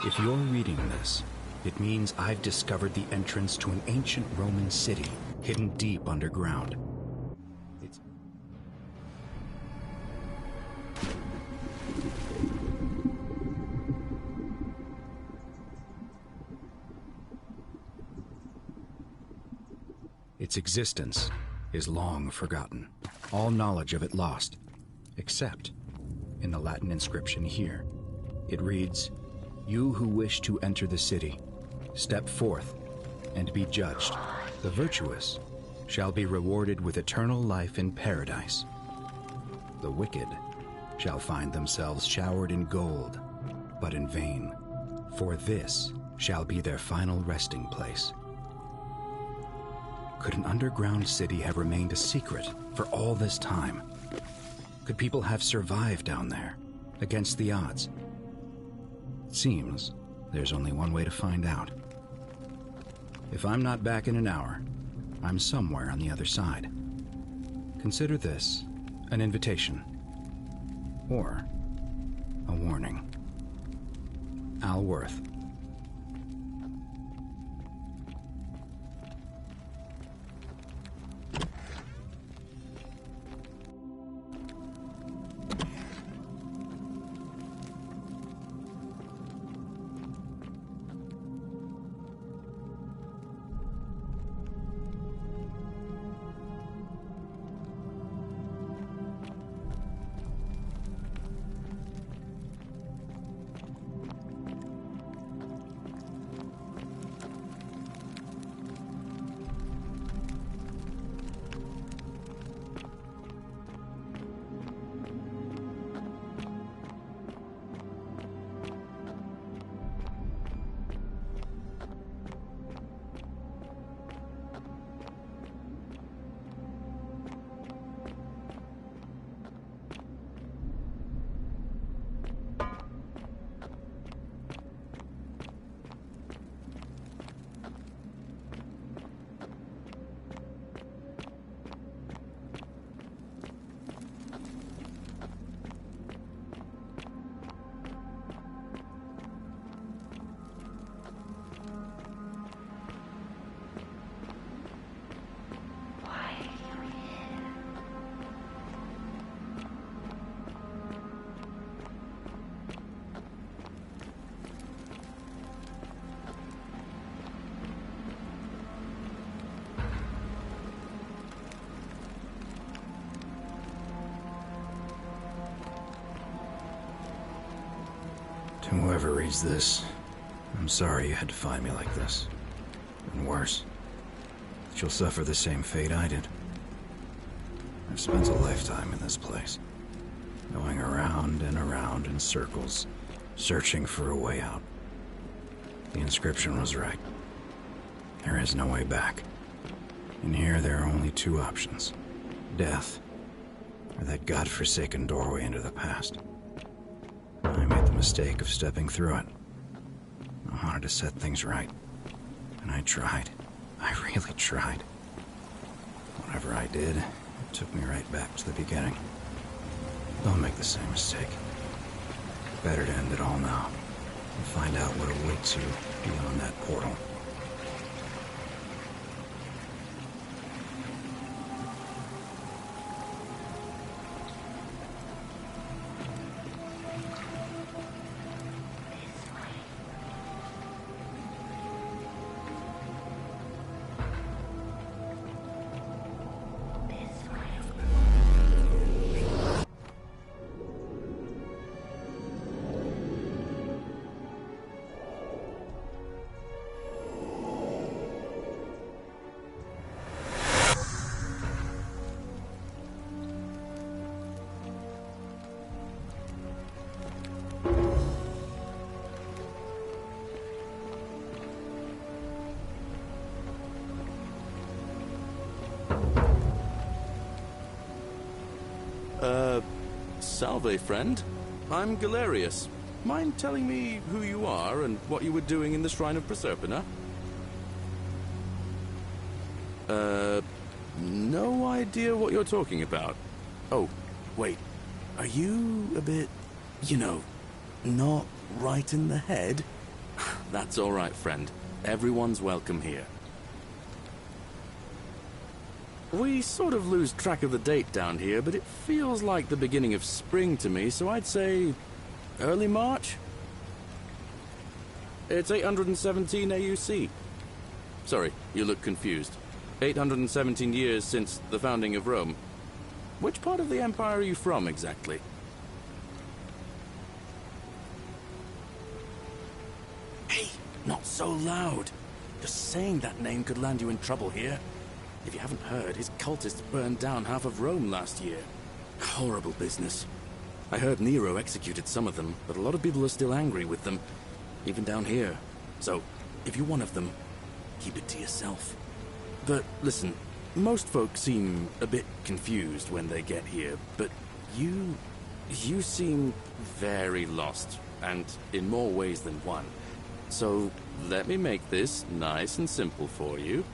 If you're reading this, it means I've discovered the entrance to an ancient Roman city hidden deep underground. Its existence is long forgotten, all knowledge of it lost, except in the Latin inscription here. It reads, "You who wish to enter the city, step forth and be judged. The virtuous shall be rewarded with eternal life in paradise. The wicked shall find themselves showered in gold, but in vain, for this shall be their final resting place." Could an underground city have remained a secret for all this time? Could people have survived down there, against the odds? It seems there's only one way to find out. If I'm not back in an hour, I'm somewhere on the other side. Consider this an invitation, or a warning. Al Worth. To whoever reads this, I'm sorry you had to find me like this. And worse, that you'll suffer the same fate I did. I've spent a lifetime in this place, going around and around in circles, searching for a way out. The inscription was right. There is no way back. In here, there are only two options: death, or that godforsaken doorway into the past. I made the mistake of stepping through it. I wanted to set things right, and I tried. I really tried. Whatever I did, it took me right back to the beginning. Don't make the same mistake. Better to end it all now, and find out what awaits you beyond that portal. Salve, friend. I'm Galerius. Mind telling me who you are and what you were doing in the Shrine of Proserpina? No idea what you're talking about. Oh, wait. Are you a bit, not right in the head? That's all right, friend. Everyone's welcome here. We sort of lose track of the date down here, but it feels like the beginning of spring to me, so I'd say early March? It's 817 AUC. Sorry, you look confused. 817 years since the founding of Rome. Which part of the Empire are you from, exactly? Hey, not so loud. Just saying that name could land you in trouble here. If you haven't heard, his cultists burned down half of Rome last year. Horrible business. I heard Nero executed some of them, but a lot of people are still angry with them, even down here. So, if you're one of them, keep it to yourself. But listen, most folks seem a bit confused when they get here, but you seem very lost, and in more ways than one. So, let me make this nice and simple for you.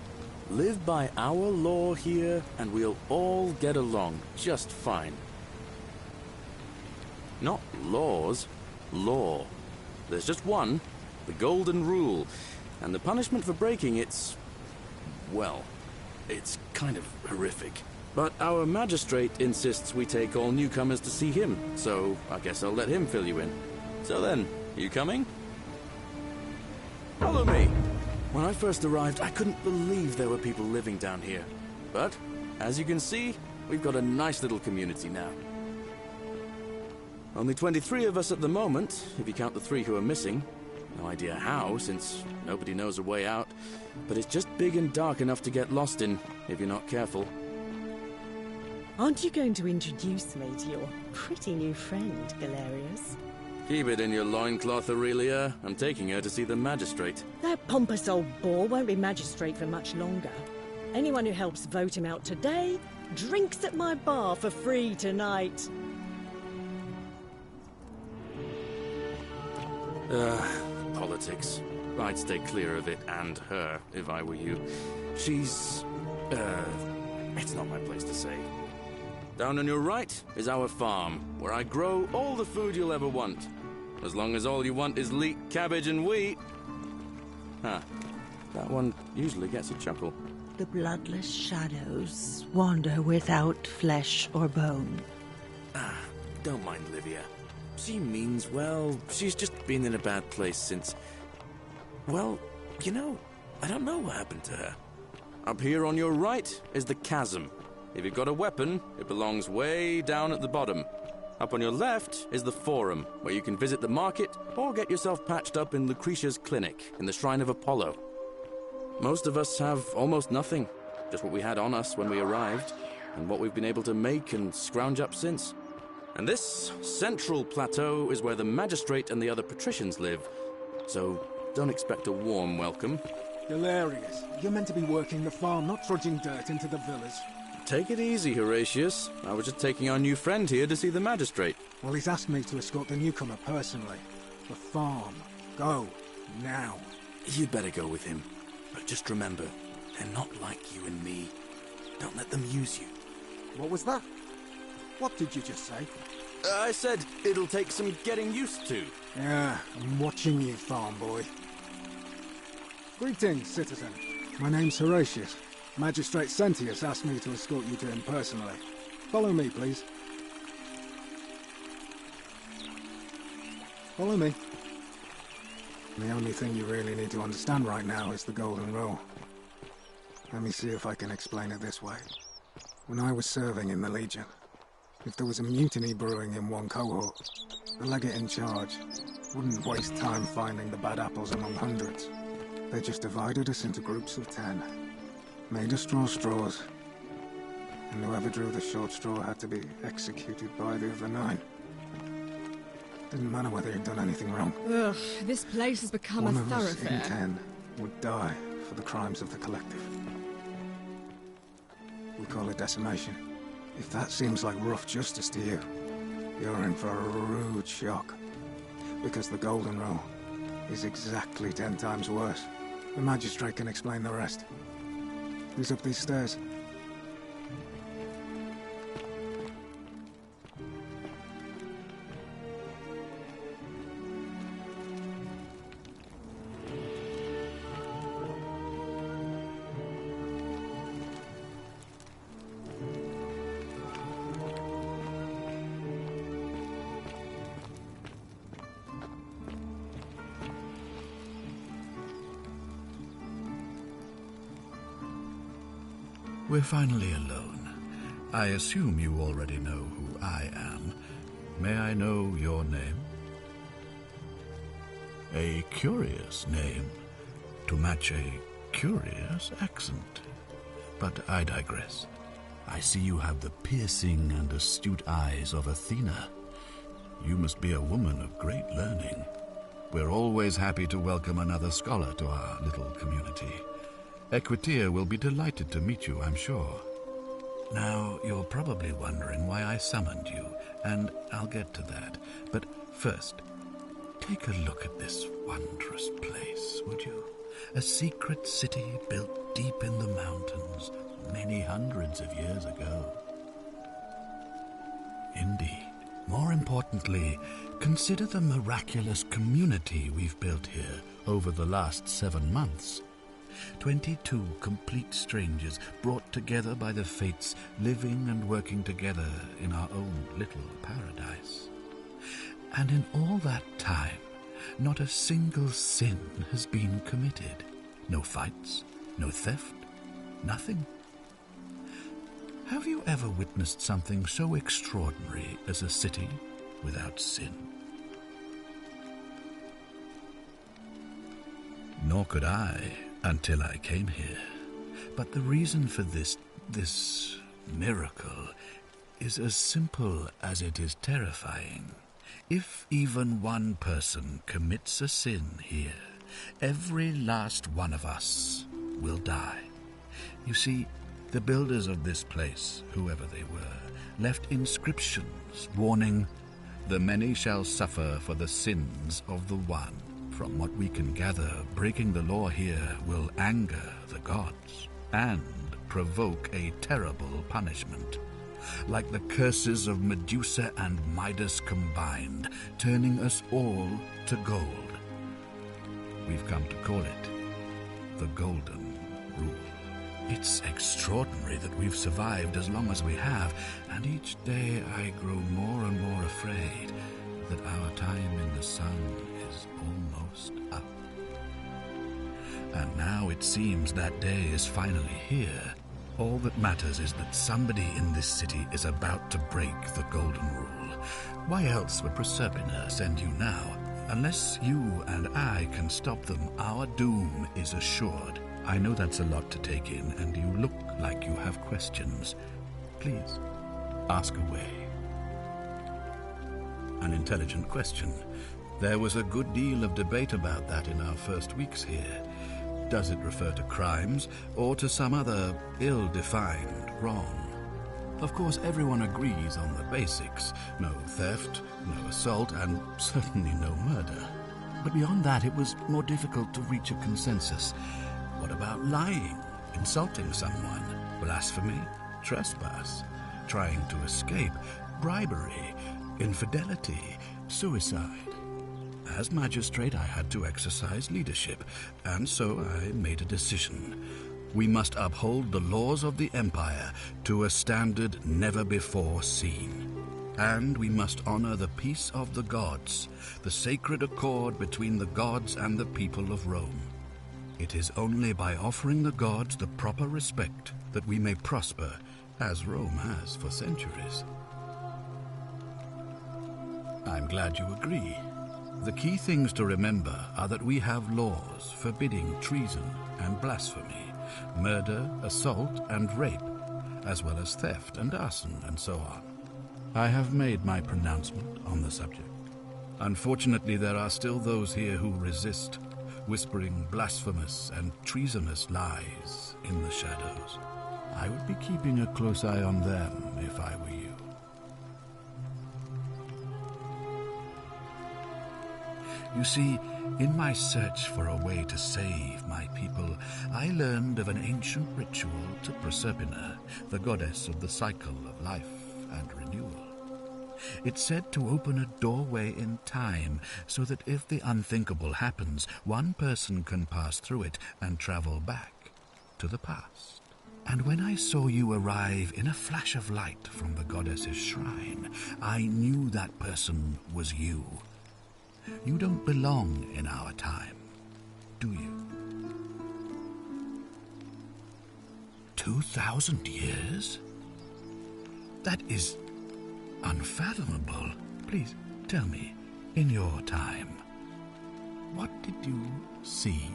Live by our law here, and we'll all get along just fine. Not laws, law. There's just one, the Golden Rule, and the punishment for breaking it's... well, it's kind of horrific. But our magistrate insists we take all newcomers to see him, so I guess I'll let him fill you in. So then, you coming? Follow me! When I first arrived, I couldn't believe there were people living down here. But, as you can see, we've got a nice little community now. Only 23 of us at the moment, if you count the 3 who are missing. No idea how, since nobody knows a way out. But it's just big and dark enough to get lost in, if you're not careful. Aren't you going to introduce me to your pretty new friend, Galerius? Keep it in your loincloth, Aurelia. I'm taking her to see the magistrate. That pompous old bore won't be magistrate for much longer. Anyone who helps vote him out today drinks at my bar for free tonight. Politics. I'd stay clear of it and her, if I were you. She's... it's not my place to say. Down on your right is our farm, where I grow all the food you'll ever want. As long as all you want is leek, cabbage, and wheat. Huh. That one usually gets a chuckle. The bloodless shadows wander without flesh or bone. Don't mind Livia. She means well. She's just been in a bad place since... well, you know, I don't know what happened to her. Up here on your right is the chasm. If you've got a weapon, it belongs way down at the bottom. Up on your left is the Forum, where you can visit the market or get yourself patched up in Lucretia's clinic in the Shrine of Apollo. Most of us have almost nothing, just what we had on us when we arrived, and what we've been able to make and scrounge up since. And this central plateau is where the magistrate and the other patricians live, so don't expect a warm welcome. Galerius, you're meant to be working the farm, not trudging dirt into the villas. Take it easy, Horatius. I was just taking our new friend here to see the magistrate. Well, he's asked me to escort the newcomer personally. The farm. Go. Now. You'd better go with him. But just remember, they're not like you and me. Don't let them use you. What was that? What did you just say? I said it'll take some getting used to. Yeah, I'm watching you, farm boy. Greetings, citizen. My name's Horatius. Magistrate Sentius asked me to escort you to him personally. Follow me, please. Follow me. The only thing you really need to understand right now is the Golden Rule. Let me see if I can explain it this way. When I was serving in the Legion, if there was a mutiny brewing in one cohort, the legate in charge wouldn't waste time finding the bad apples among hundreds. They just divided us into groups of 10. Made us draw straws, and whoever drew the short straw had to be executed by the other 9. Didn't matter whether he'd done anything wrong. Ugh, this place has become One a of us in thoroughfare. 10 would die for the crimes of the collective. We call it decimation. If that seems like rough justice to you, you're in for a rude shock. Because the Golden Rule is exactly 10 times worse. The magistrate can explain the rest. Who's up these stairs? We're finally alone. I assume you already know who I am. May I know your name? A curious name, to match a curious accent. But I digress. I see you have the piercing and astute eyes of Athena. You must be a woman of great learning. We're always happy to welcome another scholar to our little community. Equitia will be delighted to meet you, I'm sure. Now, you're probably wondering why I summoned you, and I'll get to that. But first, take a look at this wondrous place, would you? A secret city built deep in the mountains, many hundreds of years ago. Indeed. More importantly, consider the miraculous community we've built here over the last 7 months. 22 complete strangers brought together by the fates, living and working together in our own little paradise. And in all that time, not a single sin has been committed. No fights, no theft, nothing. Have you ever witnessed something so extraordinary as a city without sin? Nor could I until I came here. But the reason for this miracle is as simple as it is terrifying. If even one person commits a sin here, every last one of us will die. You see, the builders of this place, whoever they were, left inscriptions warning, "The many shall suffer for the sins of the one." From what we can gather, breaking the law here will anger the gods and provoke a terrible punishment. Like the curses of Medusa and Midas combined, turning us all to gold. We've come to call it the Golden Rule. It's extraordinary that we've survived as long as we have, and each day I grow more and more afraid that our time in the sun is almost up. And now it seems that day is finally here. All that matters is that somebody in this city is about to break the Golden Rule. Why else would Proserpina send you now? Unless you and I can stop them, our doom is assured. I know that's a lot to take in, and you look like you have questions. Please, ask away. An intelligent question. There was a good deal of debate about that in our first weeks here. Does it refer to crimes, or to some other ill-defined wrong? Of course, everyone agrees on the basics. No theft, no assault, and certainly no murder. But beyond that, it was more difficult to reach a consensus. What about lying, insulting someone, blasphemy, trespass, trying to escape, bribery, infidelity, suicide? As magistrate, I had to exercise leadership, and so I made a decision. We must uphold the laws of the Empire to a standard never before seen. And we must honor the peace of the gods, the sacred accord between the gods and the people of Rome. It is only by offering the gods the proper respect that we may prosper, as Rome has for centuries. I'm glad you agree. The key things to remember are that we have laws forbidding treason and blasphemy, murder, assault, and rape, as well as theft and arson and so on. I have made my pronouncement on the subject. Unfortunately, there are still those here who resist, whispering blasphemous and treasonous lies in the shadows. I would be keeping a close eye on them if I were you. You see, in my search for a way to save my people, I learned of an ancient ritual to Proserpina, the goddess of the cycle of life and renewal. It's said to open a doorway in time, so that if the unthinkable happens, one person can pass through it and travel back to the past. And when I saw you arrive in a flash of light from the goddess's shrine, I knew that person was you. You don't belong in our time, do you? 2,000 years? That is unfathomable. Please tell me, in your time, what did you see?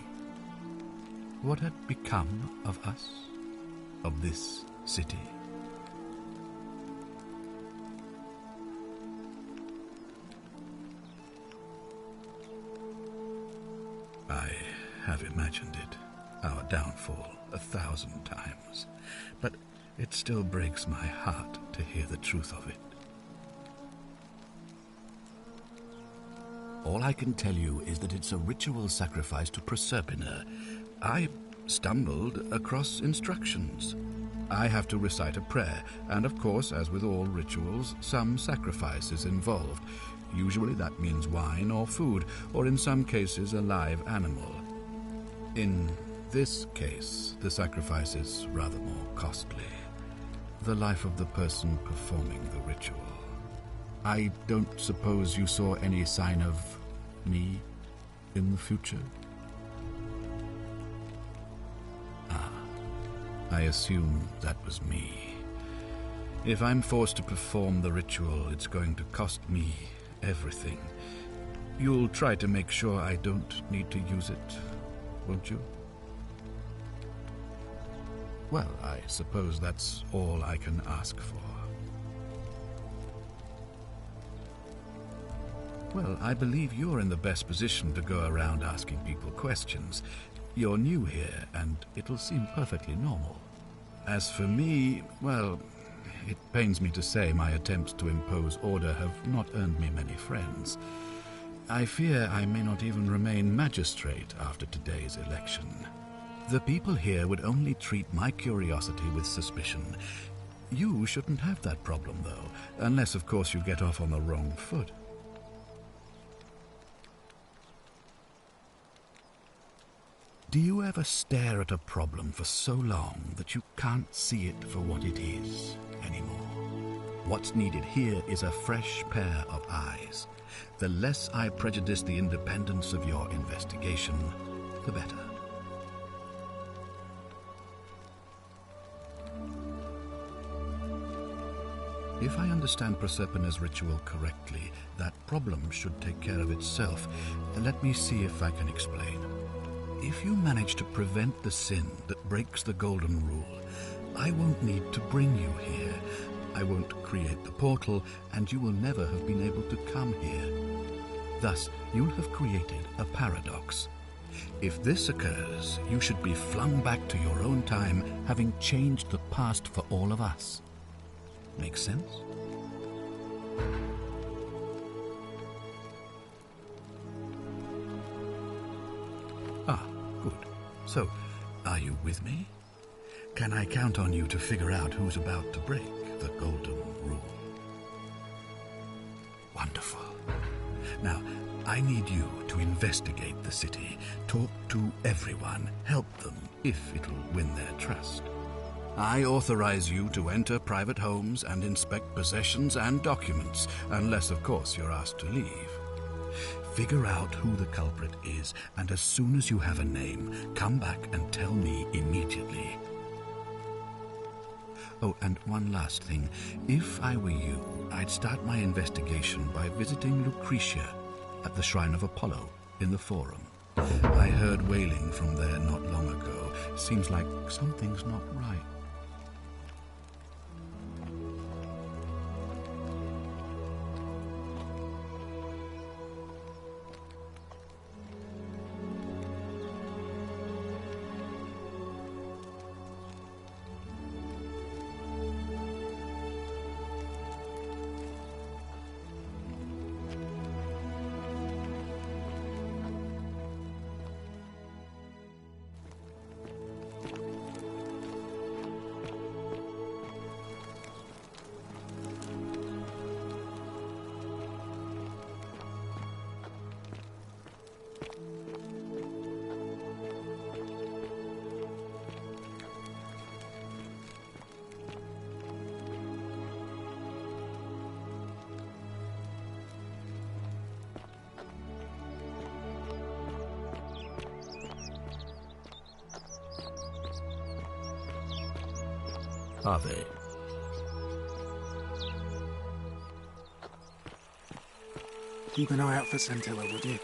What had become of us, of this city? I have imagined it, our downfall, 1,000 times, but it still breaks my heart to hear the truth of it. All I can tell you is that it's a ritual sacrifice to Proserpina. I stumbled across instructions. I have to recite a prayer, and of course, as with all rituals, some sacrifice is involved. Usually that means wine or food, or in some cases a live animal. In this case, the sacrifice is rather more costly. The life of the person performing the ritual. I don't suppose you saw any sign of me in the future? Ah, I assume that was me. If I'm forced to perform the ritual, it's going to cost me everything. You'll try to make sure I don't need to use it, won't you? Well, I suppose that's all I can ask for. Well, I believe you're in the best position to go around asking people questions. You're new here, and it'll seem perfectly normal. As for me, well, it pains me to say my attempts to impose order have not earned me many friends. I fear I may not even remain magistrate after today's election. The people here would only treat my curiosity with suspicion. You shouldn't have that problem, though, unless, of course, you get off on the wrong foot. Do you ever stare at a problem for so long that you can't see it for what it is anymore? What's needed here is a fresh pair of eyes. The less I prejudice the independence of your investigation, the better. If I understand Proserpina's ritual correctly, that problem should take care of itself. Let me see if I can explain. If you manage to prevent the sin that breaks the Golden Rule, I won't need to bring you here. I won't create the portal, and you will never have been able to come here. Thus, you'll have created a paradox. If this occurs, you should be flung back to your own time, having changed the past for all of us. Make sense? Ah, good. So, are you with me? Can I count on you to figure out who's about to break the Golden Rule? Wonderful. Now, I need you to investigate the city, talk to everyone, help them if it'll win their trust. I authorize you to enter private homes and inspect possessions and documents, unless, of course, you're asked to leave. Figure out who the culprit is, and as soon as you have a name, come back and tell me immediately. Oh, and one last thing. If I were you, I'd start my investigation by visiting Lucretia at the Shrine of Apollo in the Forum. I heard wailing from there not long ago. Seems like something's not right. are they? Keep an eye out for Scintilla, would you?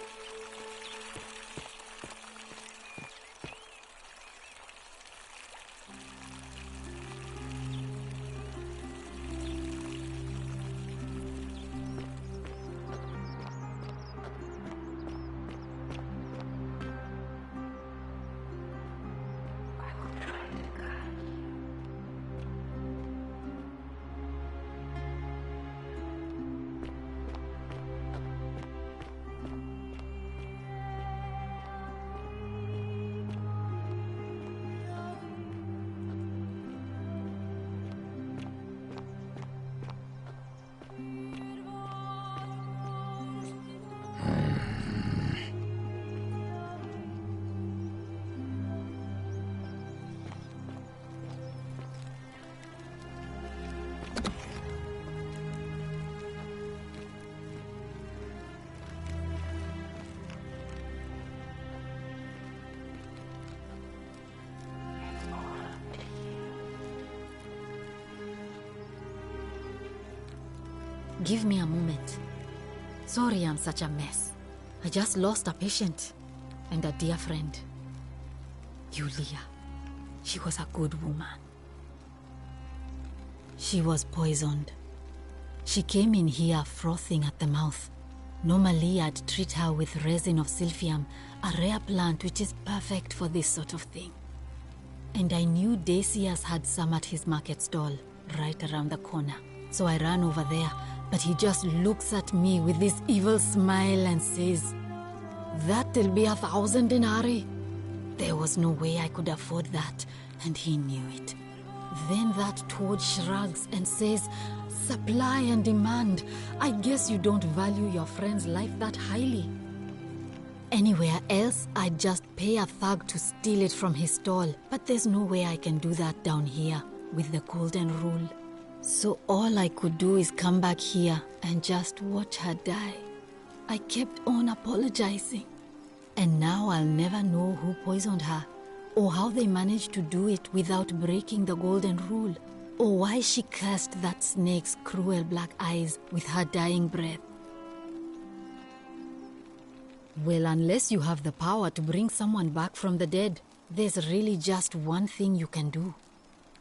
Give me a moment. Sorry I'm such a mess. I just lost a patient and a dear friend. Yulia. She was a good woman. She was poisoned. She came in here frothing at the mouth. Normally I'd treat her with resin of silphium, a rare plant which is perfect for this sort of thing. And I knew Decius had some at his market stall, right around the corner. So I ran over there, but he just looks at me with this evil smile and says, "That'll be 1,000 denarii." There was no way I could afford that, and he knew it. Then that toad shrugs and says, "Supply and demand. I guess you don't value your friend's life that highly." Anywhere else, I'd just pay a thug to steal it from his stall, but there's no way I can do that down here with the golden rule. So all I could do is come back here and just watch her die. I kept on apologizing. And now I'll never know who poisoned her, or how they managed to do it without breaking the golden rule, or why she cursed that snake's cruel black eyes with her dying breath. Well, unless you have the power to bring someone back from the dead, there's really just one thing you can do.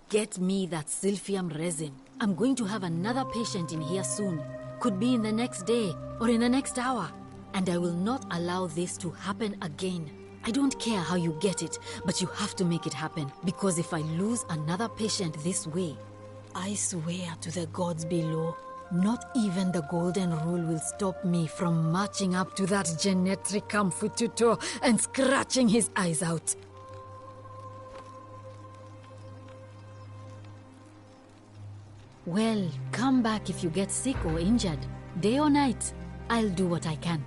Get me that silphium resin. I'm going to have another patient in here soon. Could be in the next day or in the next hour. And I will not allow this to happen again. I don't care how you get it, but you have to make it happen. Because if I lose another patient this way, I swear to the gods below, not even the golden rule will stop me from marching up to that Genetricum Fututo and scratching his eyes out. Well, come back if you get sick or injured. Day or night, I'll do what I can.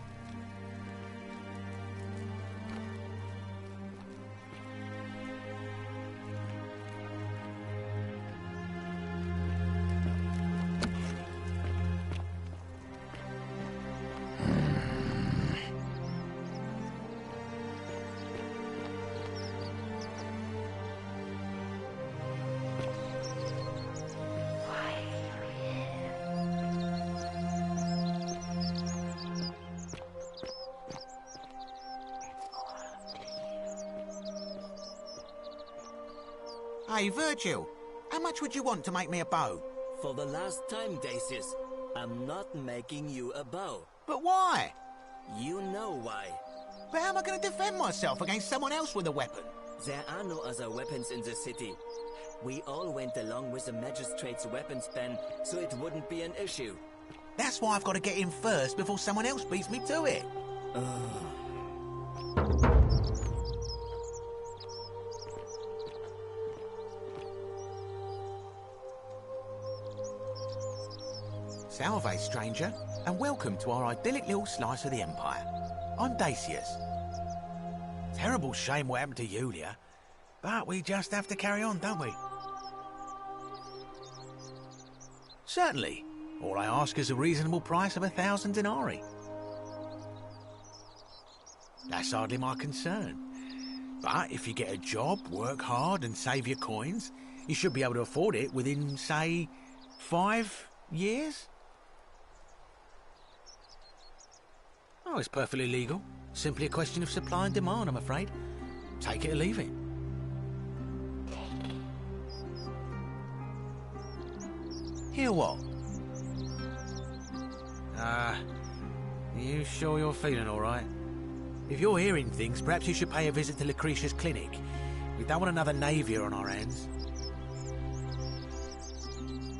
Hey, Virgil, how much would you want to make me a bow? For the last time, Decius, I'm not making you a bow. But why? You know why. But how am I going to defend myself against someone else with a weapon? There are no other weapons in the city. We all went along with the magistrate's weapons ban, so it wouldn't be an issue. That's why I've got to get in first before someone else beats me to it. Salve, stranger, and welcome to our idyllic little slice of the Empire. I'm Decius. Terrible shame what happened to Yulia, but we just have to carry on, don't we? Certainly. All I ask is a reasonable price of 1,000 denarii. That's hardly my concern. But if you get a job, work hard and save your coins, You should be able to afford it within, say, 5 years? Oh, it's perfectly legal. Simply a question of supply and demand, I'm afraid. Take it or leave it. Hear what? You sure you're feeling all right? If you're hearing things, perhaps you should pay a visit to Lucretia's clinic. We don't want another Navier on our hands.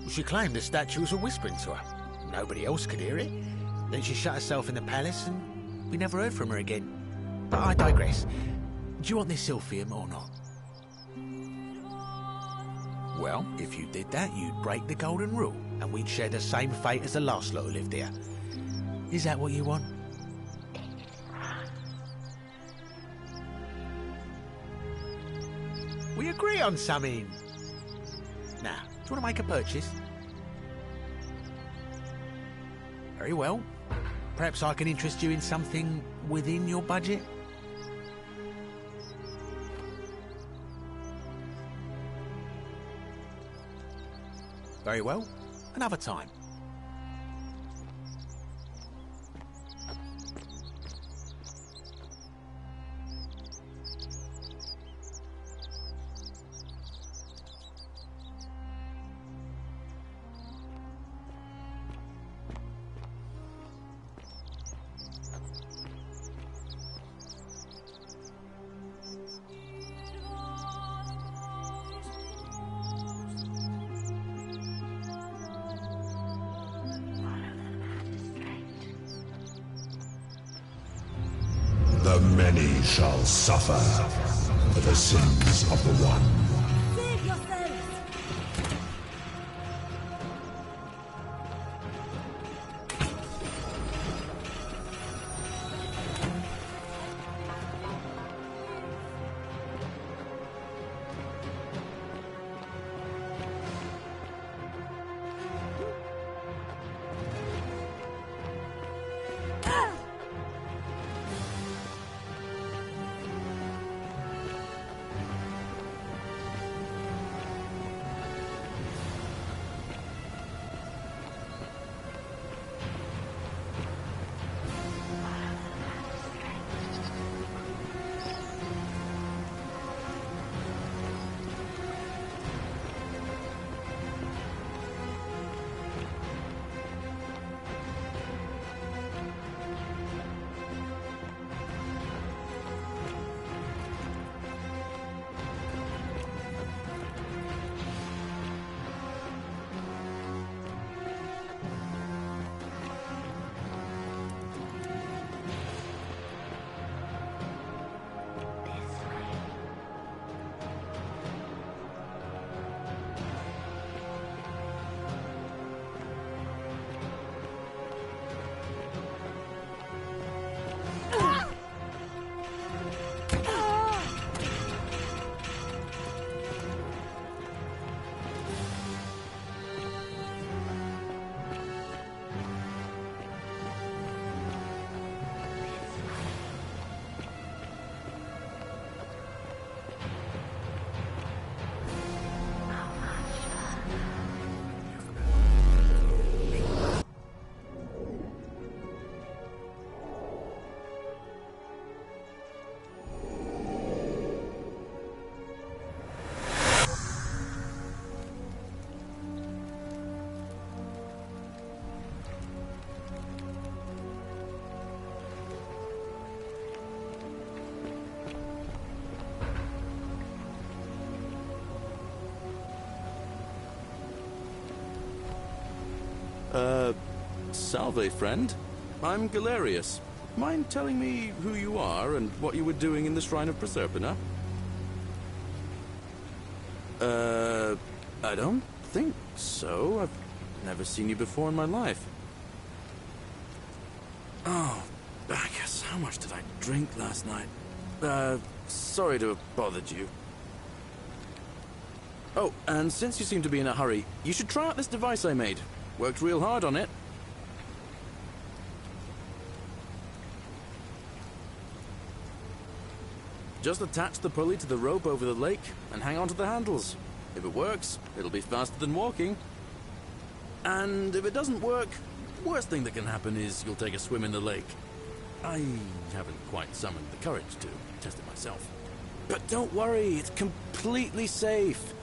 She claimed the statue was whispering to her. Nobody else could hear it. Then she shut herself in the palace and we never heard from her again. But I digress. Do you want this Silphium or not? Well, if you did that, you'd break the golden rule, and we'd share the same fate as the last lot who lived here. Is that what you want? We agree on something. Now, do you want to make a purchase? Very well. Perhaps I can interest you in something within your budget? Very well. Another time. The many shall suffer for the sins of the one. Save yourselves! Salve, friend. I'm Galerius. Mind telling me who you are and what you were doing in the Shrine of Proserpina? I don't think so. I've never seen you before in my life. Oh, Bacchus, how much did I drink last night? Sorry to have bothered you. Oh, and since you seem to be in a hurry, you should try out this device I made. Worked real hard on it. Just attach the pulley to the rope over the lake and hang on to the handles. If it works, it'll be faster than walking. And if it doesn't work, worst thing that can happen is you'll take a swim in the lake. I haven't quite summoned the courage to test it myself. But don't worry, it's completely safe.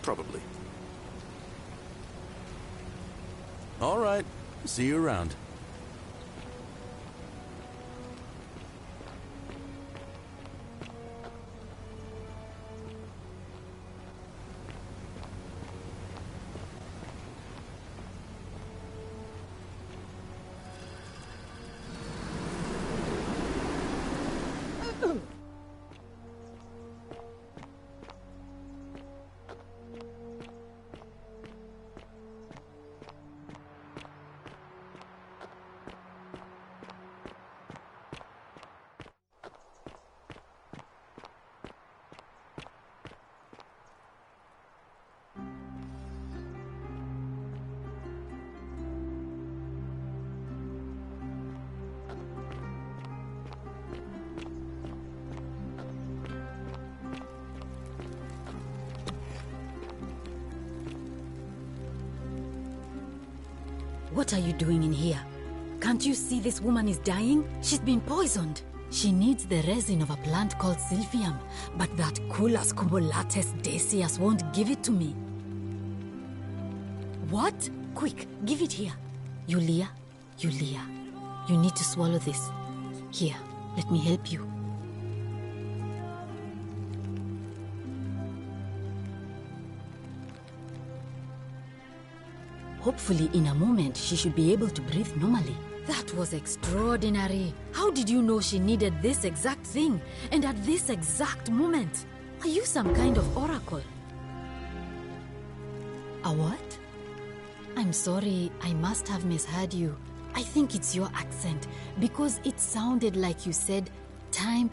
Probably. All right, see you around. What are you doing in here? Can't you see this woman is dying? She's been poisoned. She needs the resin of a plant called Silphium, but that Culus cumulatus Decius won't give it to me. What? Quick, give it here. Yulia, you need to swallow this. Here, let me help you. Hopefully, in a moment, she should be able to breathe normally. That was extraordinary. How did you know she needed this exact thing, and at this exact moment? Are you some kind of oracle? A what? I'm sorry, I must have misheard you. I think it's your accent, because it sounded like you said, time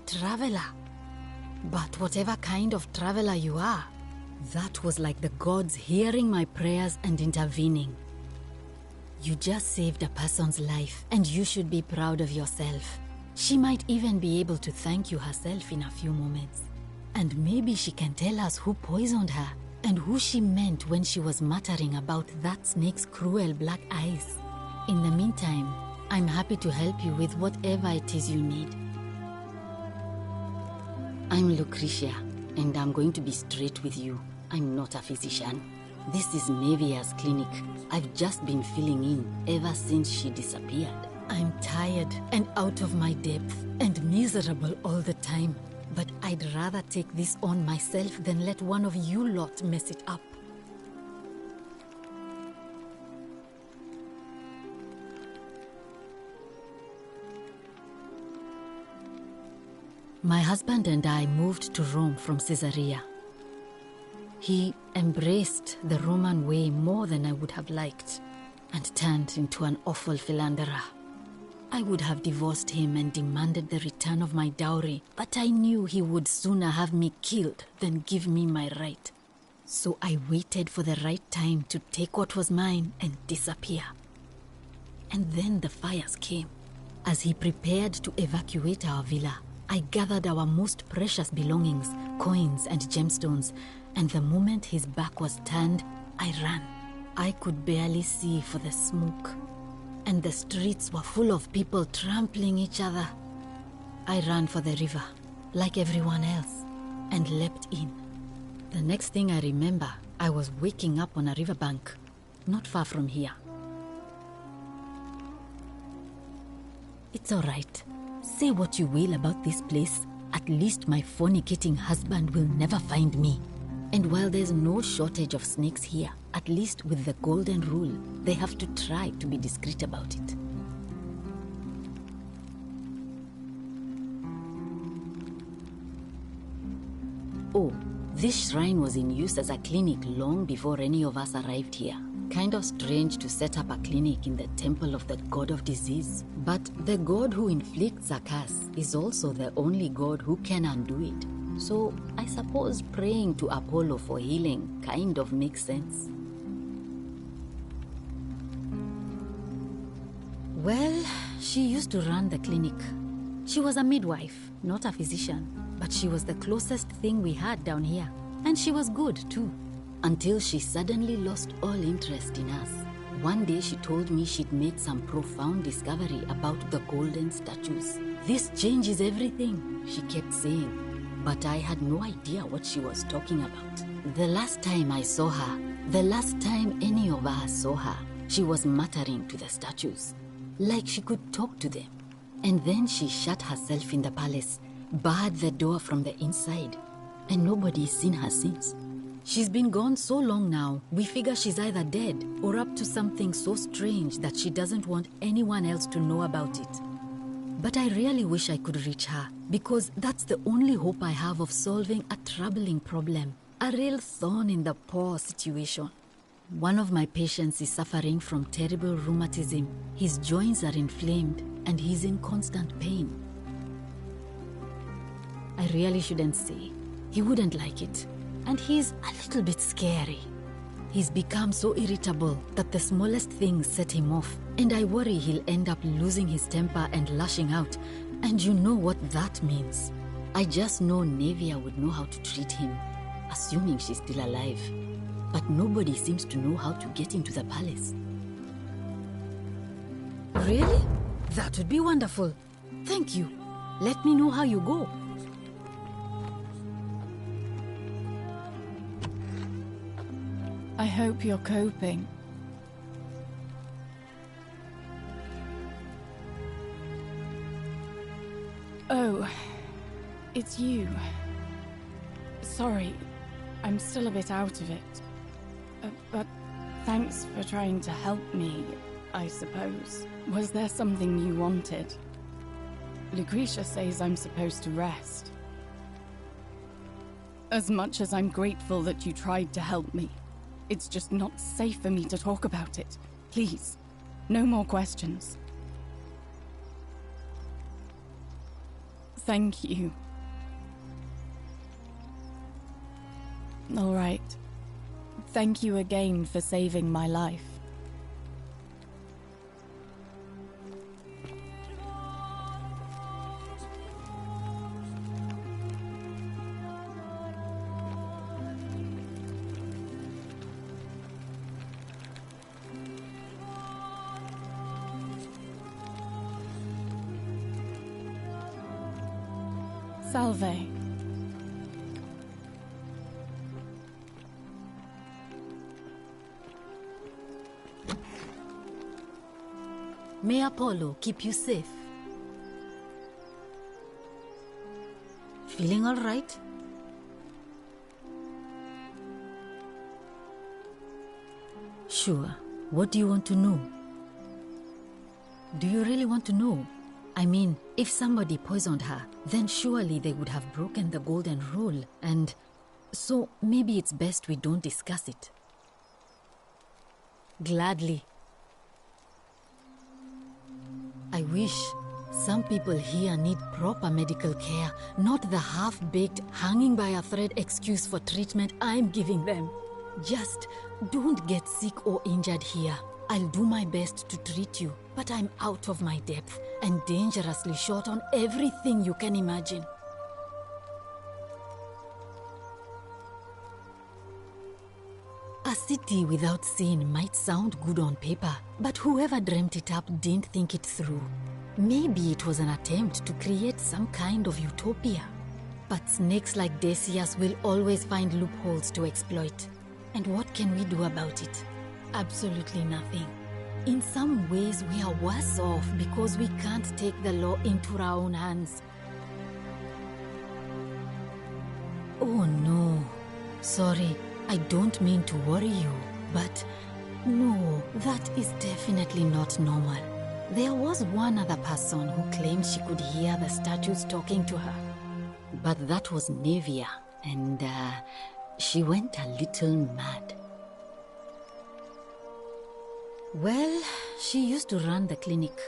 traveler. But whatever kind of traveler you are, that was like the gods hearing my prayers and intervening. You just saved a person's life, and you should be proud of yourself. She might even be able to thank you herself in a few moments. And maybe she can tell us who poisoned her, and who she meant when she was muttering about that snake's cruel black eyes. In the meantime, I'm happy to help you with whatever it is you need. I'm Lucretia, and I'm going to be straight with you. I'm not a physician. This is Nevia's clinic. I've just been filling in ever since she disappeared. I'm tired and out of my depth and miserable all the time. But I'd rather take this on myself than let one of you lot mess it up. My husband and I moved to Rome from Caesarea. He embraced the Roman way more than I would have liked, and turned into an awful philanderer. I would have divorced him and demanded the return of my dowry, but I knew he would sooner have me killed than give me my right. So I waited for the right time to take what was mine and disappear. And then the fires came. As he prepared to evacuate our villa, I gathered our most precious belongings, coins and gemstones, and the moment his back was turned, I ran. I could barely see for the smoke, and the streets were full of people trampling each other. I ran for the river, like everyone else, and leapt in. The next thing I remember, I was waking up on a riverbank, not far from here. It's all right. Say what you will about this place, at least my fornicating husband will never find me. And while there's no shortage of snakes here, at least with the golden rule, they have to try to be discreet about it. Oh, this shrine was in use as a clinic long before any of us arrived here. Kind of strange to set up a clinic in the temple of the god of disease. But the god who inflicts a curse is also the only god who can undo it. So I suppose praying to Apollo for healing kind of makes sense. Well, she used to run the clinic. She was a midwife, not a physician, but she was the closest thing we had down here. And she was good too, until she suddenly lost all interest in us. One day she told me she'd made some profound discovery about the golden statues. This changes everything, she kept saying, but I had no idea what she was talking about. The last time I saw her, the last time any of us saw her, she was muttering to the statues, like she could talk to them. And then she shut herself in the palace, barred the door from the inside, and nobody's seen her since. She's been gone so long now, we figure she's either dead or up to something so strange that she doesn't want anyone else to know about it. But I really wish I could reach her, because that's the only hope I have of solving a troubling problem, a real thorn in the paw situation. One of my patients is suffering from terrible rheumatism. His joints are inflamed and he's in constant pain. I really shouldn't say. He wouldn't like it. And he's a little bit scary. He's become so irritable that the smallest things set him off, and I worry he'll end up losing his temper and lashing out, and you know what that means. I just know Nevia would know how to treat him, assuming she's still alive. But nobody seems to know how to get into the palace. Really? That would be wonderful. Thank you. Let me know how you go. I hope you're coping. Oh, it's you. Sorry, I'm still a bit out of it. But thanks for trying to help me, I suppose. Was there something you wanted? Lucretia says I'm supposed to rest. As much as I'm grateful that you tried to help me, it's just not safe for me to talk about it. Please, no more questions. Thank you. All right. Thank you again for saving my life. Salve. May Apollo keep you safe. Feeling all right? Sure. What do you want to know? Do you really want to know? I mean, if somebody poisoned her, then surely they would have broken the golden rule, and so maybe it's best we don't discuss it. Gladly. I wish. Some people here need proper medical care, not the half-baked, hanging by a thread excuse for treatment I'm giving them. Just don't get sick or injured here. I'll do my best to treat you, but I'm out of my depth and dangerously short on everything you can imagine. A city without sin might sound good on paper, but whoever dreamt it up didn't think it through. Maybe it was an attempt to create some kind of utopia. But snakes like Decius will always find loopholes to exploit. And what can we do about it? Absolutely nothing. In some ways, we are worse off because we can't take the law into our own hands. Oh no. Sorry, I don't mean to worry you, but no, that is definitely not normal. There was one other person who claimed she could hear the statues talking to her. But that was Nevia, and she went a little mad. Well, she used to run the clinic.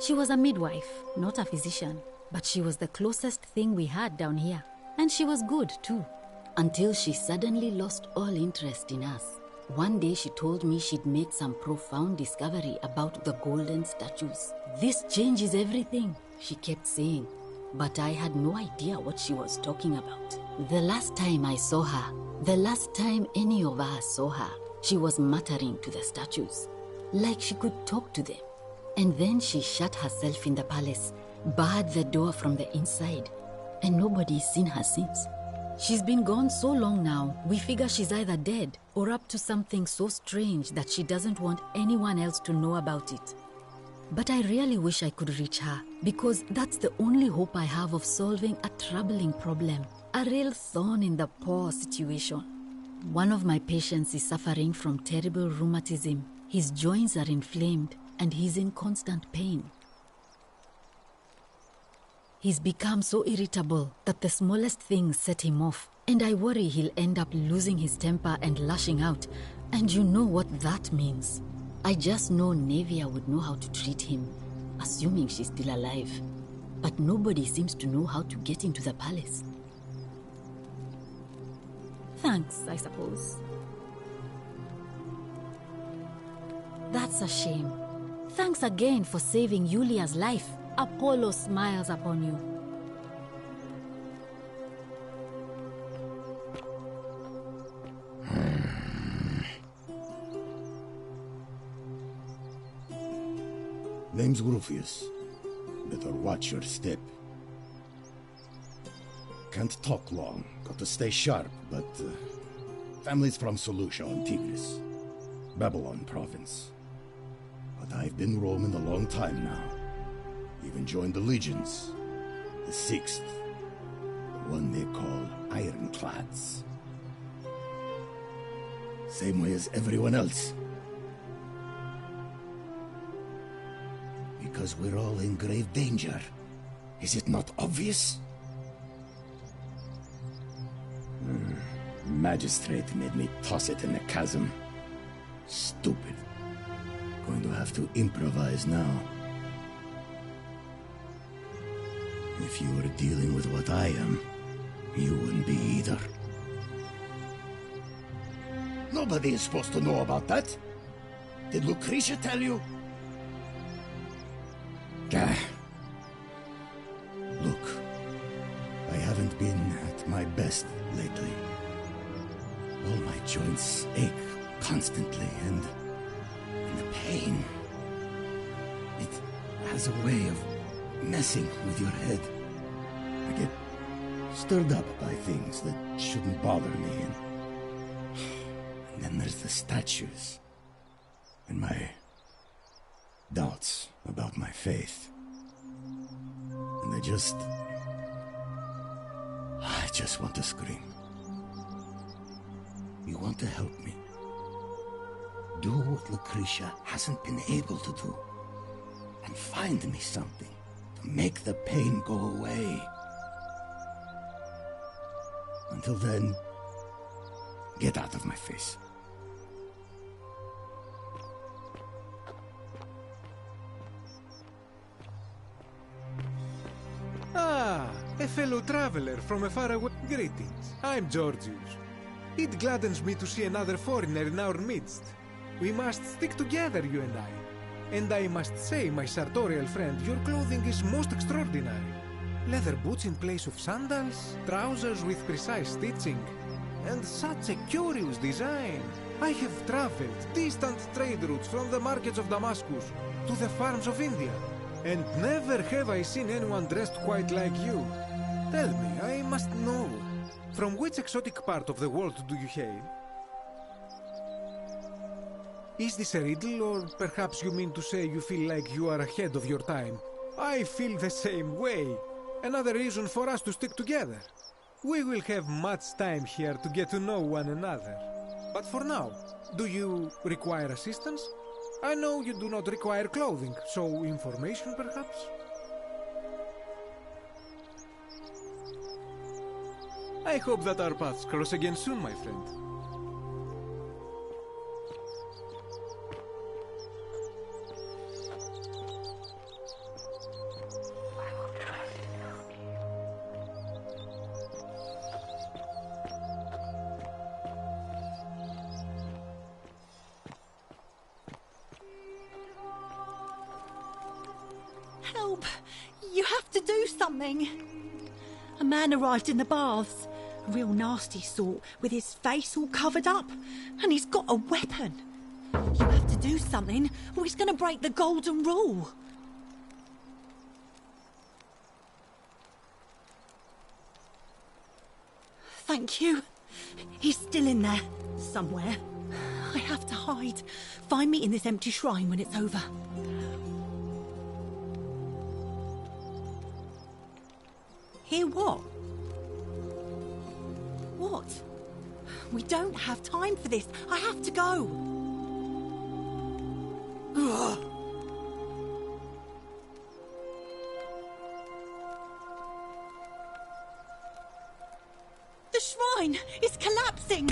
She was a midwife, not a physician, but she was the closest thing we had down here. And she was good, too, until she suddenly lost all interest in us. One day she told me she'd made some profound discovery about the golden statues. This changes everything, she kept saying, but I had no idea what she was talking about. The last time I saw her, The last time any of us saw her, she was muttering to the statues, like she could talk to them. And then she shut herself in the palace, barred the door from the inside, and nobody's seen her since. She's been gone so long now, we figure she's either dead or up to something so strange that she doesn't want anyone else to know about it. But I really wish I could reach her, because that's the only hope I have of solving a troubling problem, a real thorn in the paw situation. One of my patients is suffering from terrible rheumatism. His joints are inflamed and he's in constant pain. He's become so irritable that the smallest things set him off, and I worry he'll end up losing his temper and lashing out, and you know what that means. I just know Nevia would know how to treat him, assuming she's still alive. But nobody seems to know how to get into the palace. Thanks, I suppose. That's a shame. Thanks again for saving Yulia's life. Apollo smiles upon you. Name's Rufius. Better watch your step. Can't talk long. Got to stay sharp, but... family's from Seleucia on Tigris. Babylon province. But I've been roaming a long time now. Even joined the legions. The 6th. The one they call Ironclads. Same way as everyone else. Because we're all in grave danger. Is it not obvious? Magistrate made me toss it in the chasm. Stupid. Going to have to improvise now. If you were dealing with what I am, you wouldn't be either. Nobody is supposed to know about that. Did Lucretia tell you? Look, I haven't been at my best lately. All my joints ache constantly, and the pain. It has a way of messing with your head. I get stirred up by things that shouldn't bother me, and then there's the statues, and my doubts about my faith. And I just want to scream. You want to help me? Do what Lucretia hasn't been able to do, and find me something to make the pain go away. Until then, get out of my face. Ah, a fellow traveler from a faraway... Greetings, I'm Georgius. It gladdens me to see another foreigner in our midst. We must stick together, you and I. And I must say, my sartorial friend, your clothing is most extraordinary. Leather boots in place of sandals, trousers with precise stitching, and such a curious design. I have traveled distant trade routes from the markets of Damascus to the farms of India, and never have I seen anyone dressed quite like you. Tell me, I must know, from which exotic part of the world do you hail? Is this a riddle, or perhaps you mean to say you feel like you are ahead of your time? I feel the same way. Another reason for us to stick together. We will have much time here to get to know one another. But for now, do you require assistance? I know you do not require clothing, so information perhaps? I hope that our paths cross again soon, my friend. Help! You have to do something! A man arrived in the baths. A real nasty sort, with his face all covered up. And he's got a weapon. You have to do something, or he's going to break the golden rule. Thank you. He's still in there, somewhere. I have to hide. Find me in this empty shrine when it's over. Hear what? What? We don't have time for this. I have to go. Ugh. The shrine is collapsing!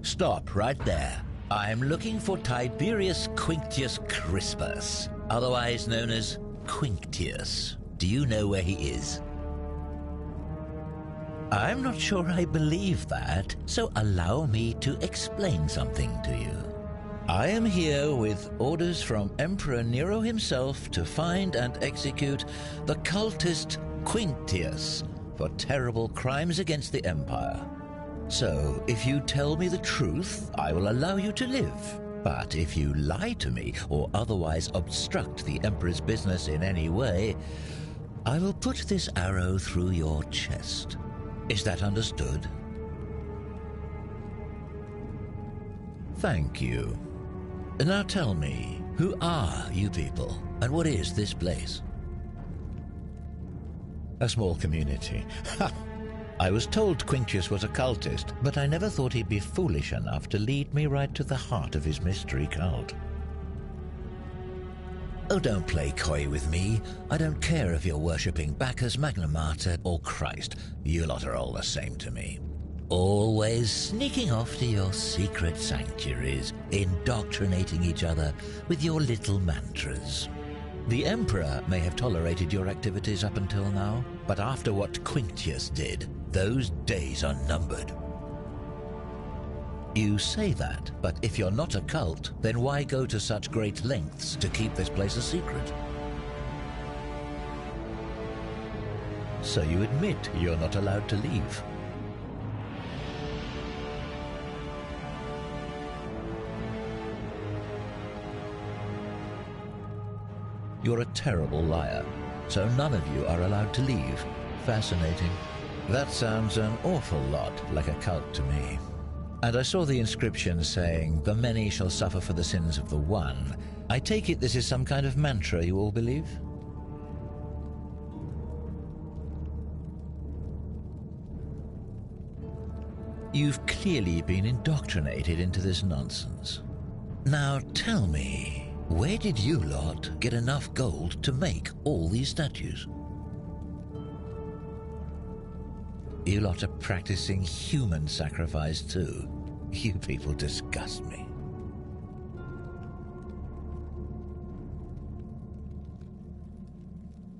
Stop right there. I'm looking for Tiberius Quinctius Crispus, otherwise known as Quinctius. Do you know where he is? I'm not sure I believe that, so allow me to explain something to you. I am here with orders from Emperor Nero himself to find and execute the cultist Quinctius for terrible crimes against the Empire. So, if you tell me the truth, I will allow you to live. But if you lie to me or otherwise obstruct the Emperor's business in any way, I will put this arrow through your chest. Is that understood? Thank you. Now tell me, who are you people, and what is this place? A small community. Ha! I was told Quinctius was a cultist, but I never thought he'd be foolish enough to lead me right to the heart of his mystery cult. Oh, don't play coy with me. I don't care if you're worshipping Bacchus, Magna Mater, or Christ. You lot are all the same to me. Always sneaking off to your secret sanctuaries, indoctrinating each other with your little mantras. The Emperor may have tolerated your activities up until now, but after what Quinctius did, those days are numbered. You say that, but if you're not a cult, then why go to such great lengths to keep this place a secret? So you admit you're not allowed to leave. You're a terrible liar, so none of you are allowed to leave. Fascinating. That sounds an awful lot like a cult to me. And I saw the inscription saying, "The many shall suffer for the sins of the one." I take it this is some kind of mantra you all believe? You've clearly been indoctrinated into this nonsense. Now tell me, where did you lot get enough gold to make all these statues? You lot are practicing human sacrifice too. You people disgust me.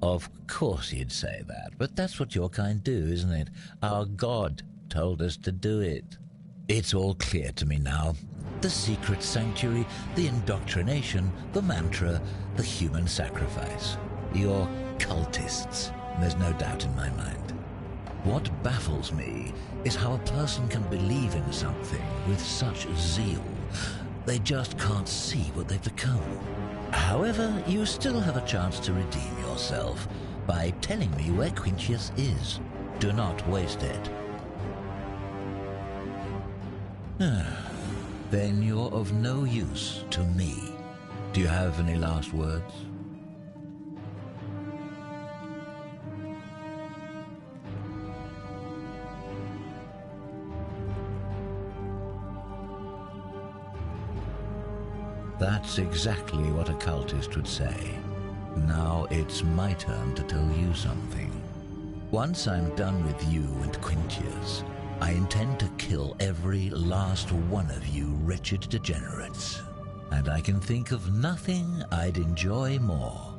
Of course you'd say that, but that's what your kind do, isn't it? Our God told us to do it. It's all clear to me now. The secret sanctuary, the indoctrination, the mantra, the human sacrifice. You're cultists, there's no doubt in my mind. What baffles me is how a person can believe in something with such zeal. They just can't see what they've become. However, you still have a chance to redeem yourself by telling me where Quinctius is. Do not waste it. Then you're of no use to me. Do you have any last words? That's exactly what a cultist would say. Now it's my turn to tell you something. Once I'm done with you and Quintius, I intend to kill every last one of you wretched degenerates. And I can think of nothing I'd enjoy more.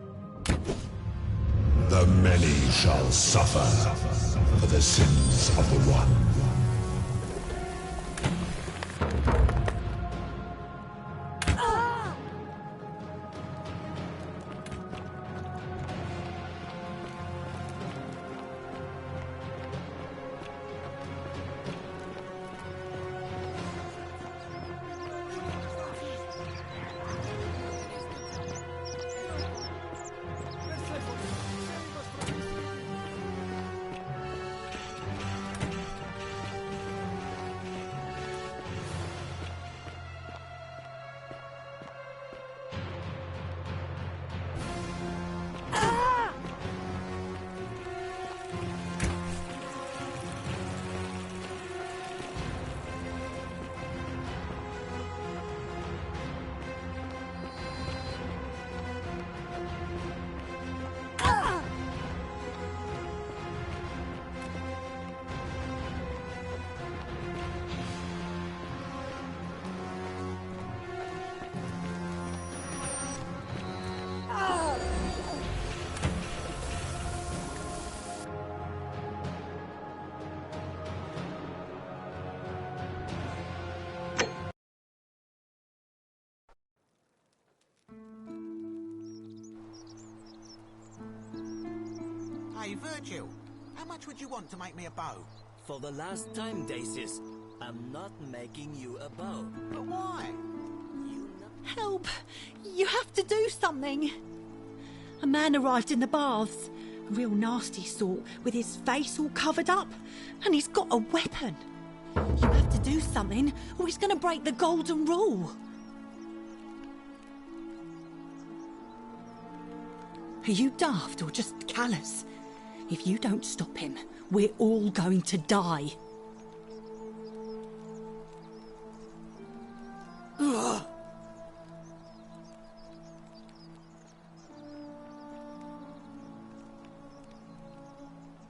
The many shall suffer for the sins of the one. Hey, Virgil, how much would you want to make me a bow? For the last time, Dacius, I'm not making you a bow. But why? Help! You have to do something! A man arrived in the baths. A real nasty sort, with his face all covered up. And he's got a weapon. You have to do something, or he's going to break the golden rule. Are you daft or just callous? If you don't stop him, we're all going to die. Ugh.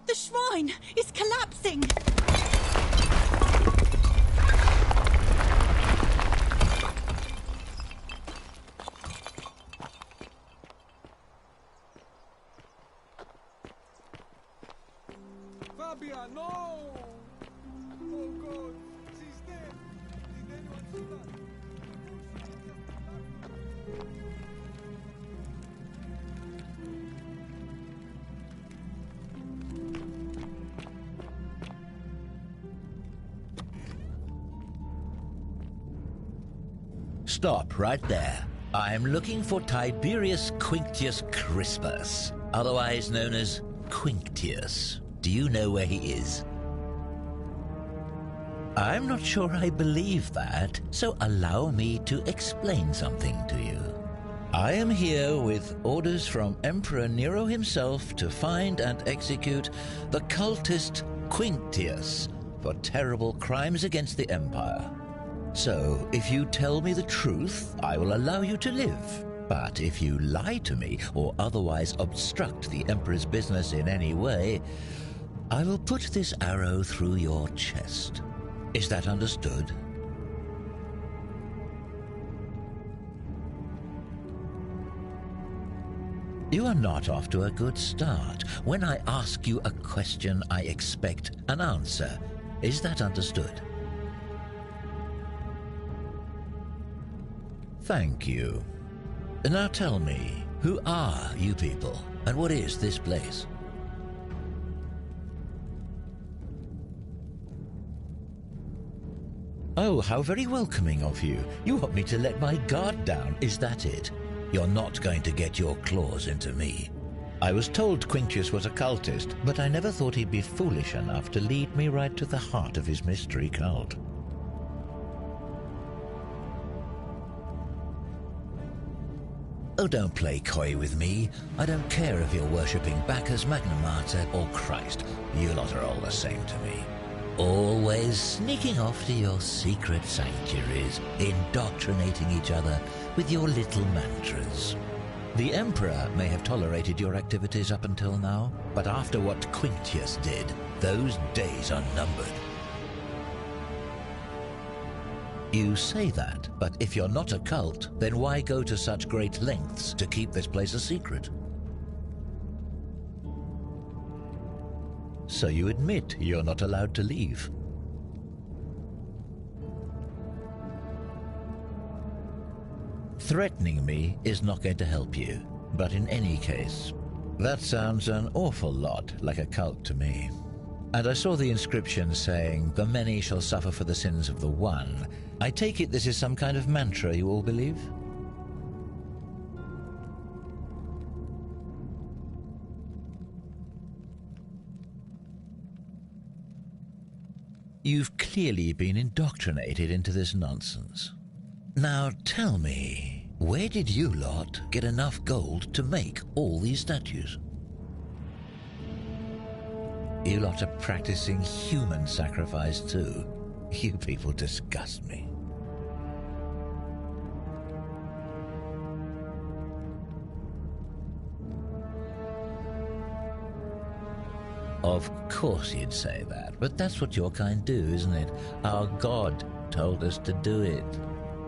The shrine is collapsing! Fabia, no! Oh God, she's dead! Did anyone see that? Stop right there. I'm looking for Tiberius Quinctius Crispus, otherwise known as Quinctius. Do you know where he is? I'm not sure I believe that, so allow me to explain something to you. I am here with orders from Emperor Nero himself to find and execute the cultist Quinctius for terrible crimes against the Empire. So, if you tell me the truth, I will allow you to live. But if you lie to me or otherwise obstruct the Emperor's business in any way, I will put this arrow through your chest. Is that understood? You are not off to a good start. When I ask you a question, I expect an answer. Is that understood? Thank you. Now tell me, who are you people, and what is this place? Oh, how very welcoming of you. You want me to let my guard down, is that it? You're not going to get your claws into me. I was told Quinctius was a cultist, but I never thought he'd be foolish enough to lead me right to the heart of his mystery cult. Oh, don't play coy with me. I don't care if you're worshipping Bacchus, Magna Mater, or Christ. You lot are all the same to me. Always sneaking off to your secret sanctuaries, indoctrinating each other with your little mantras. The Emperor may have tolerated your activities up until now, but after what Quintius did, those days are numbered. You say that, but if you're not a cult, then why go to such great lengths to keep this place a secret? So you admit you're not allowed to leave. Threatening me is not going to help you, but in any case, that sounds an awful lot like a cult to me. And I saw the inscription saying, "The many shall suffer for the sins of the one." I take it this is some kind of mantra you all believe? You've clearly been indoctrinated into this nonsense. Now tell me, where did you lot get enough gold to make all these statues? You lot are practicing human sacrifice too. You people disgust me. Of course you'd say that, but that's what your kind do, isn't it? Our God told us to do it.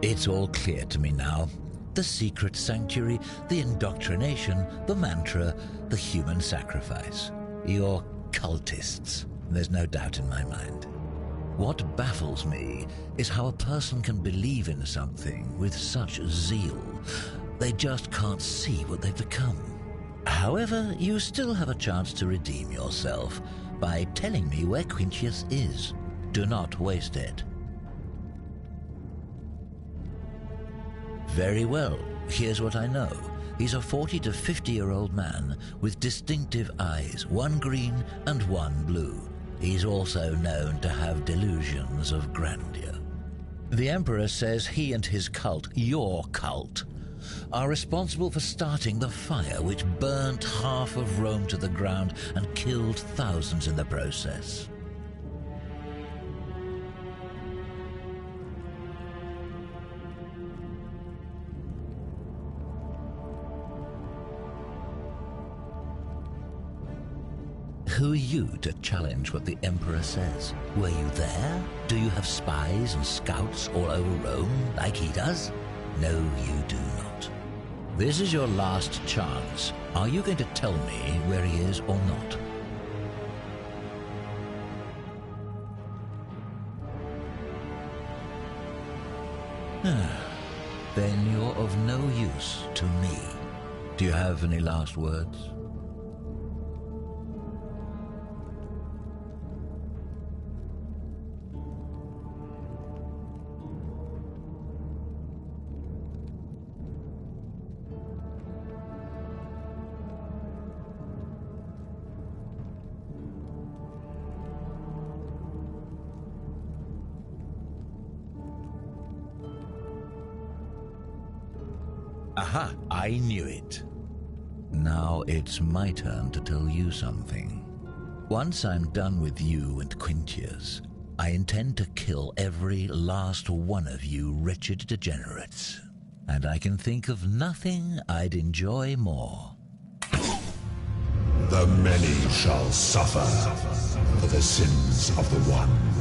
It's all clear to me now. The secret sanctuary, the indoctrination, the mantra, the human sacrifice. You're cultists. There's no doubt in my mind. What baffles me is how a person can believe in something with such zeal. They just can't see what they've become. However, you still have a chance to redeem yourself by telling me where Quintius is. Do not waste it. Very well. Here's what I know. He's a 40 to 50-year-old man with distinctive eyes, one green and one blue. He's also known to have delusions of grandeur. The Emperor says he and his cult, your cult, are responsible for starting the fire which burnt half of Rome to the ground and killed thousands in the process. Who are you to challenge what the Emperor says? Were you there? Do you have spies and scouts all over Rome like he does? No, you do not. This is your last chance. Are you going to tell me where he is or not? Then you're of no use to me. Do you have any last words? Aha, I knew it. Now it's my turn to tell you something. Once I'm done with you and Quintius, I intend to kill every last one of you wretched degenerates. And I can think of nothing I'd enjoy more. The many shall suffer for the sins of the one.